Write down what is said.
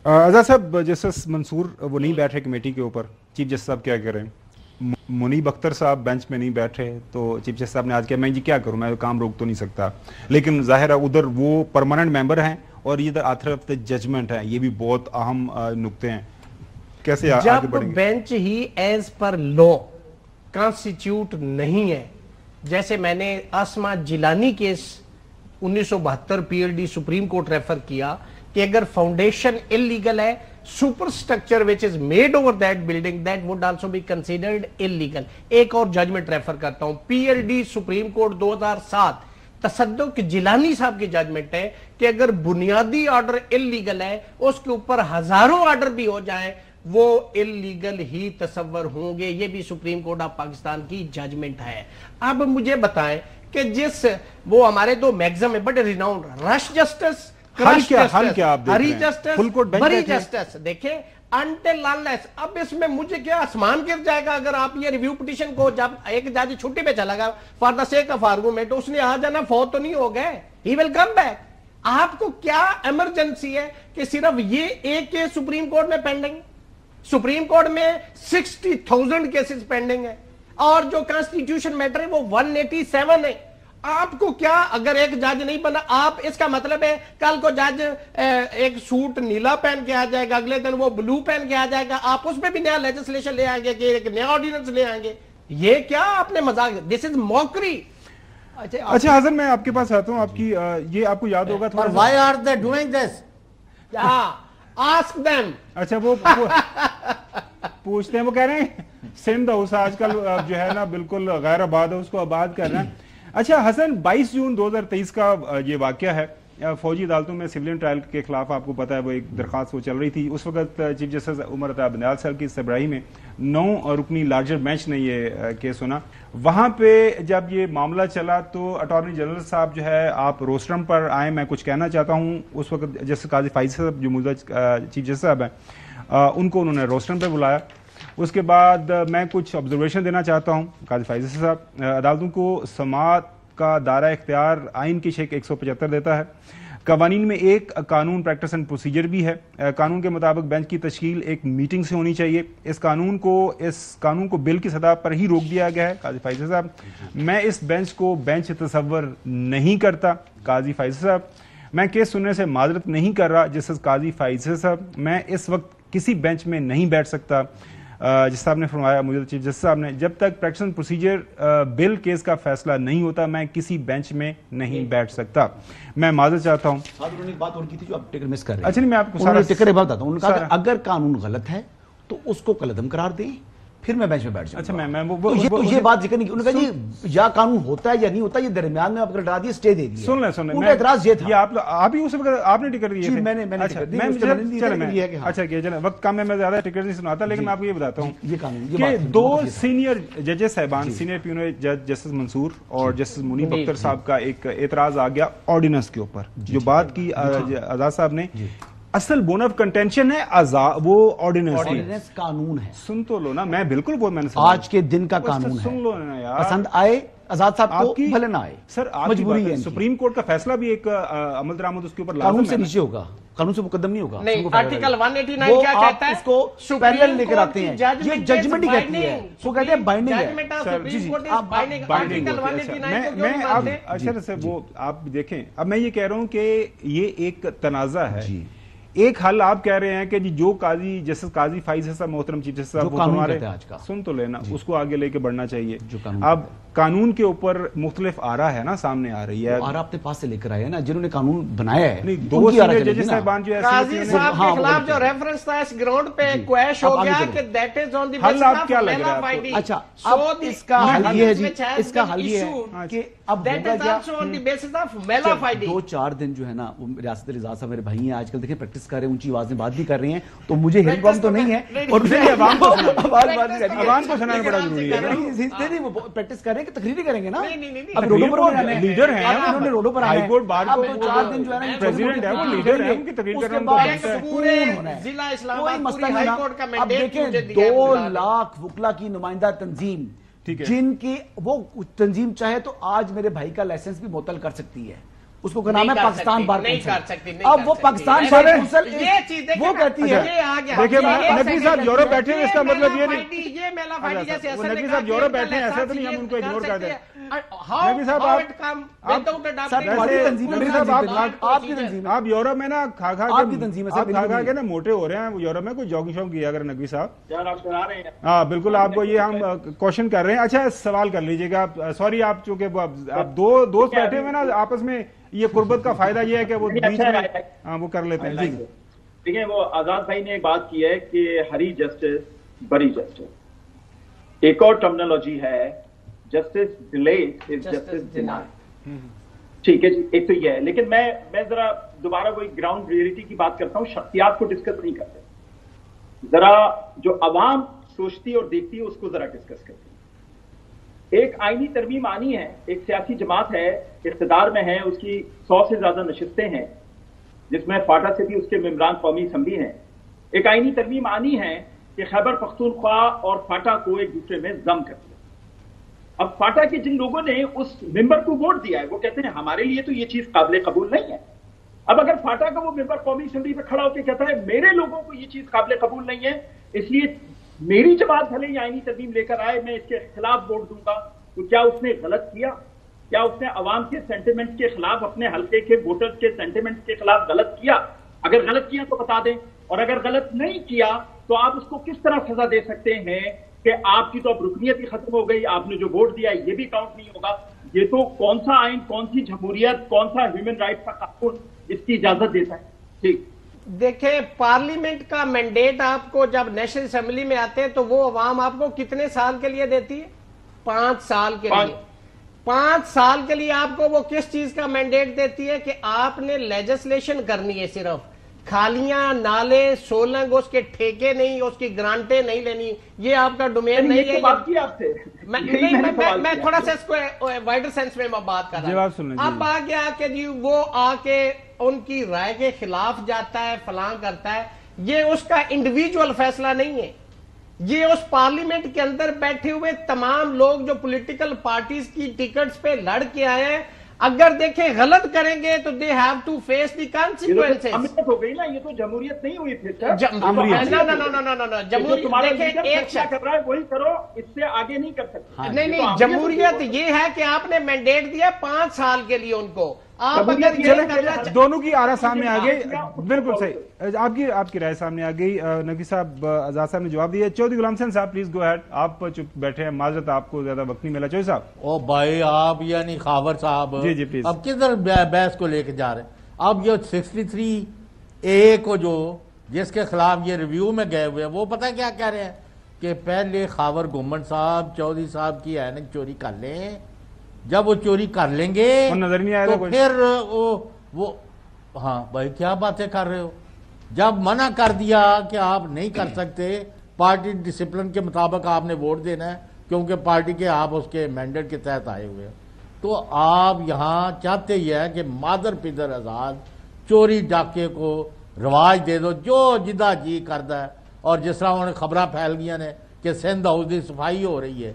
आज़ाद साहब, जस्टिस मंसूर वो नहीं बैठ रहे कमेटी के ऊपर, चीफ जस्टिस साहब क्या करें? मुनीब अख्तर साहब बेंच में नहीं बैठ रहे, तो चीफ जस्टिस साहब ने आज कहा मैं जी क्या करूं, मैं काम रोक तो नहीं सकता, लेकिन जाहिर है उधर वो परमानेंट मेंबर हैं और ये ऑथर ऑफ द जजमेंट है, ये भी बहुत अहम नुक्ते हैं, कैसे आगे बढ़ेंगे? जब बेंच ही एज पर लॉ कॉन्स्टिट्यूट नहीं है, जैसे मैंने Asma Jilani case 1972 PLD supreme court refer किया कि अगर फाउंडेशन इलीगल है, superstructure which is made over that building that would also be considered illegal. एक और जजमेंट रेफर करता हूं, PLD supreme court 2007 Tassaduq Jilani साहब की जजमेंट है कि अगर बुनियादी ऑर्डर इलीगल है, उसके ऊपर हजारों ऑर्डर भी हो जाए वो इलीगल ही तस्वर होंगे। ये भी सुप्रीम कोर्ट ऑफ पाकिस्तान की जजमेंट है। अब मुझे बताएं कि जिस वो हमारे दो मैगज़म है बड़े रिनाउंड, रश जस्टिस, हल क्या आप देख हरी रहे हैं? जस्टिस, फुल कोर्ट बेंच बरी बैठे हैं। जस्टिस, देखें अनटिल अनलेस। अब इसमें मुझे क्या आसमान गिर जाएगा अगर आप ये रिव्यू पिटीशन को, जब एक जज छुट्टी पे चला गया for the sake of argument, उसने आ जाना, फौत तो नहीं हो गए, ही विल कम बैक। आपको क्या इमरजेंसी है कि सिर्फ ये एक केस सुप्रीम कोर्ट में पेंडिंग? सुप्रीम कोर्ट में 60,000 केसेस पेंडिंग है और जो कॉन्स्टिट्यूशन मैटर है वो 187 है। आपको क्या, अगर एक जज नहीं बना, आप इसका मतलब है कल को जज एक सूट नीला पहन के आ जाएगा, अगले दिन वो ब्लू पहन के आ जाएगा, आप उसमें भी नया लेजिस्लेशन ले आएंगे कि एक नया ऑर्डिनेंस ले आएंगे? ये क्या आपने मजाक, दिस इज मॉकरी। अच्छा हसन, मैं आपके पास आता हूं, आपकी ये आपको याद होगा थोड़ा, why are they doing this? Ask them. अच्छा वो पूछते हैं, वो कह रहे हैं सिंध हाउस आजकल जो है ना बिल्कुल गैर आबाद है, उसको आबाद कर रहे हैं। अच्छा हसन, 22 जून 2023 का ये वाकया है, फौजी अदालतों में सिविलियन ट्रायल के खिलाफ आपको पता है वो एक दरखास्त वो चल रही थी। उस वक्त चीफ जस्टिस उमर अता बंदयाल साहब की सरबराही में 9 रुकनी लार्जर बेंच ने ये केस सुना। वहां पे जब ये मामला चला तो अटॉर्नी जनरल साहब जो है आप रोस्टरम पर आए, मैं कुछ कहना चाहता हूँ। उस वक्त जस्टिस काजी फाइज साहब जो मौजूदा चीफ जस्टिस साहब हैं, उनको उन्होंने रोस्टरम पर बुलाया। उसके बाद मैं कुछ ऑब्जर्वेशन देना चाहता हूँ। काजी फाइज साहब, अदालतों को समाअत का दायरा इख्तियार आइन की शेख 175 देता है। कवानीन में एक कानून प्रैक्टिस एंड प्रोसीजर भी है। कानून के मुताबिक बेंच की तश्कील एक मीटिंग से होनी चाहिए। इस कानून को बिल की सतह पर ही रोक दिया गया है। काजी फाइज साहब, मैं इस बेंच को बेंच तस्वर नहीं करता। काजी फाइज साहब, मैं केस सुनने से माजरत नहीं कर रहा। जस्टिस काजी फाइज साहब, मैं इस वक्त किसी बेंच में नहीं बैठ सकता। जिस साहब ने फरमाया, मुझे चीफ जस्टिस साहब ने, जब तक practice and procedure bill case का फैसला नहीं होता मैं किसी बेंच में नहीं बैठ सकता। मैं माजरत चाहता हूँ। उन्होंने एक बात और की थी जो आप टिकर मिस कर रहे हैं। अच्छा नहीं, मैं आपको टिकर बात बताता हूँ। उन्होंने कहा अगर कानून गलत है तो उसको कलअदम करार दें, फिर मैं बेंच में बैठ जाऊंगा। अच्छा मैं ये बात जिक्र नहीं की। उन्होंने कहा जी या कानून होता है या नहीं होता, ये दरमियान में आप डरा दिए, स्टे दे दिया। सुन ले, उनका एतराज ये था। आप ही उस वक्त आपने टिकट दिए थे? मैंने अच्छा वक्त कम है, मैं ज्यादा टिकट नहीं सुनाता, लेकिन मैं आपको ये बताता हूँ ये कानून कि 2 सीनियर जजेस साहबान, सीनियर प्यूनर जज जस्टिस मंसूर और जस्टिस मुनीब अख्तर साहब का एक एतराज आ गया ऑर्डिनेंस के ऊपर। जो बात की आजाद साहब ने, असल बोन ऑफ कंटेंशन है वो ऑर्डिनेंस कानून है। सुन तो लो ना, मैं बिल्कुल मैंने आज के दिन का कानून है। सुन लो ना यार, पसंद आए आजाद साहब को, भले ना आए, सर मजबूरी है। सुप्रीम कोर्ट का फैसला भी एक अमल दरामद उसके ऊपर कानून से नीचे होगा, कानून से मुकदम नहीं होगा। नहीं, आर्टिकल 189 क्या कहता है? उसको पैरेलल लेकर आते हैं, ये जजमेंट ही कहती है, वो कहते हैं बाइंडिंग है। मैं अच्छा से वो आप देखें, अब मैं ये कह रहा हूँ कि ये एक तनाजा है। एक हल आप कह रहे हैं कि जी जो काजी जस्टिस काजी फाइज साहब, मोहतरम चीफ जस्टिस साहब, हमारे सुन तो लेना, उसको आगे लेके बढ़ना चाहिए। अब कानून के ऊपर मुख्तलिफ आरा है ना, सामने आ रही है। आरा अपने पास से लेकर आए हैं ना, जिन्होंने कानून बनाया है। नहीं, 2 सीनियर जजेस साहबान जो है काजी साहब के खिलाफ जो रेफरेंस था इस ग्राउंड पे क्वैश हो गया कि that is on the basis of क्या लग रहा है? अच्छा, अब इसका हल ये है जी, इसका हल ये है कि अब that is also on the basis of Mela fighting. 2-4 दिन जो है ना, वो रियासत रिजात साहब मेरे भाई हैं, आजकल देखिए प्रैक्टिस कर रहे हैं, ऊंची आवाज में बात भी कर रहे हैं, तो मुझे हेल्प बम तो नहीं है और आवाम को सुनाना बड़ा जरूरी है। वो प्रैक्टिस कर रहे हैं कि तकरीरें करेंगे ना। अब रोडों पर लीडर है, उन्होंने रोडों पर हाई कोर्ट बार अब 4 दिन जो है ना प्रेसिडेंट है, वो लीडर है, उनकी तकरीर करना पूरे जिला इस्लामाबाद पूरी हाई कोर्ट का अब देखें 2 लाख वकला की नुमाइंदा तंजीम, जिनकी वो तंजीम चाहे तो आज मेरे भाई का लाइसेंस भी मुअत्तल कर सकती है। اس کو نام ہے پاکستان بار نہیں کر کونسل. سکتی. اب وہ پاکستان بار کونسل وہ کہتی ہے. دیکھیں نقوی صاحب یورپ بیٹھے ہیں، اس کا مطلب یہ نہیں یہ میلا فائٹی جیسے نقوی صاحب یورپ بیٹھے ہیں، ایسا تو نہیں ہم ان کو اگنور کر دیں. نقوی صاحب آپ کی تنظیم آپ یورپ میں نا کھا کھا کے نا موٹے ہو رہے ہیں. یورپ میں کوئی جاگنگ شاگنگ کیا اگر نقوی صاحب. ہاں بالکل، آپ کو یہ ہم کوشچن کر رہے ہیں. اچھا سوال کر لیجیے گا. سوری آپ چونکہ آپ دو دوست بیٹھے ہوئے نا آپس میں، یہ قربت کا فائدہ یہ ہے کہ وہ بیچ میں وہ کر لیتے ہیں. دیکھیں وہ آزاد بھائی نے ایک بات کی ہے کہ ہری جسٹس بڑی جسٹس، ایک اور ٹرمنالوجی ہے justice delayed is justice denied. ٹھیک ہے جی، ایک تو یہ ہے. لیکن میں ذرا دوبارہ وہی گراؤنڈ ریئلٹی کی بات کرتا ہوں، شخصیات کو ڈسکس نہیں کرتے. ذرا جو عوام سوچتی اور دیکھتی ہے اس کو ذرا ڈسکس کرتے ہیں. ایک آئینی ترمیم آنی ہے، ایک سیاسی جماعت ہے، اقتدار میں ہے، اس کی 100 سے زیادہ نشستیں ہیں جس میں فاٹا سے بھی اس کے ممبران قومی اسمبلی ہیں. ایک آئینی ترمیم آنی ہے کہ خیبر پختونخوا اور فاٹا کو ایک دوسرے میں ضم کر دیا. اب فاٹا کے جن لوگوں نے اس ممبر کو ووٹ دیا ہے وہ کہتے ہیں ہمارے لیے تو یہ چیز قابل قبول نہیں ہے. اب اگر فاٹا کا وہ ممبر قومی اسمبلی پہ کھڑا ہو کے کہتا ہے میرے لوگوں کو یہ چیز قابل قبول نہیں ہے، اس لیے میری جماعت بھلے ہی آئینی ترمیم لے کر آئے میں اس کے خلاف ووٹ دوں گا، تو کیا اس نے غلط کیا؟ کیا اس نے عوام کے سینٹیمنٹ کے خلاف، اپنے حلقے کے ووٹرز کے سینٹیمنٹ کے خلاف غلط کیا؟ اگر غلط کیا تو بتا دیں، اور اگر غلط نہیں کیا تو آپ اس کو کس طرح سزا دے سکتے ہیں کہ آپ کی تو اب رکنیت ہی ختم ہو گئی، آپ نے جو ووٹ دیا یہ بھی کاؤنٹ نہیں ہوگا. یہ تو کون سا آئین، کون سی جمہوریت، کون سا ہیومن رائٹس کا قانون اس کی اجازت دیتا ہے؟ ٹھیک دیکھیں پارلیمنٹ کا مینڈیٹ آپ کو جب نیشنل اسمبلی میں آتے ہیں تو وہ عوام آپ کو کتنے سال کے لیے دیتی ہے؟ 5 سال کے لیے. 5 سال کے لیے آپ کو وہ کس چیز کا مینڈیٹ دیتی ہے کہ آپ نے لیجسلیشن کرنی ہے، صرف کھالیاں نالے سولنگ اس کے ٹھیکے نہیں، اس کی گرانٹیں نہیں لینی، یہ آپ کا ڈومین نہیں ہے. میں تھوڑا سا اس کو وائڈر سینس میں بات کر رہا ہوں. اب آ گیا کہ جی وہ آ کے ان کی رائے کے خلاف جاتا ہے، فلاں کرتا ہے، یہ اس کا انڈیویجول فیصلہ نہیں ہے. یہ اس پارلیمنٹ کے اندر بیٹھے ہوئے تمام لوگ جو پولیٹیکل پارٹیز کی ٹکٹس پہ لڑ کے آئے ہیں، اگر دیکھیں غلط کریں گے تو they have to face the consequences. امریت ہو گئی نا، یہ تو جمہوریت نہیں ہوئی پھر. جمہوریت دیکھیں ایک شخص کر رہا ہے وہی کرو، اس سے آگے نہیں کر سکتے. نہیں، جمہوریت یہ ہے کہ آپ نے مینڈیٹ دیا 5 سال کے لیے ان کو. آپ دونوں کی آرا سامنے آ گئی، بالکل صحیح. آپ کی رائے سامنے آ گئی. نقوی صاحب، آزاد صاحب نے جواب دیا. چودھری غلام حسین صاحب پلیز گو ہیڈ. آپ چپ بیٹھے ہیں، معذرت آپ کو زیادہ وقت نہیں ملا. چودھری صاحب. او بھائی آپ یعنی خاور صاحب جی پلیز اب کدھر بحث کو لے کے جا رہے ہیں؟ اب یہ 63A کو جو جس کے خلاف یہ ریویو میں گئے ہوئے ہیں وہ پتہ کیا کہہ رہے ہیں کہ پہلے خاور گومن صاحب چودھری صاحب کی اینک چوری کر لیں، جب وہ چوری کر لیں گے تو پھر وہ ہاں بھائی کیا باتیں کر رہے ہو؟ جب منع کر دیا کہ آپ نہیں کر سکتے، پارٹی ڈسپلن کے مطابق آپ نے ووٹ دینا ہے کیونکہ پارٹی کے آپ اس کے مینڈیٹ کے تحت آئے ہوئے ہیں، تو آپ یہاں چاہتے ہی ہے کہ مادر پدر آزاد چوری ڈاکے کو رواج دے دو، جو جدہ جی کردہ ہے. اور جس طرح انہوں نے خبریں پھیل گیا نے کہ سندھ ہاؤس دی صفائی ہو رہی ہے.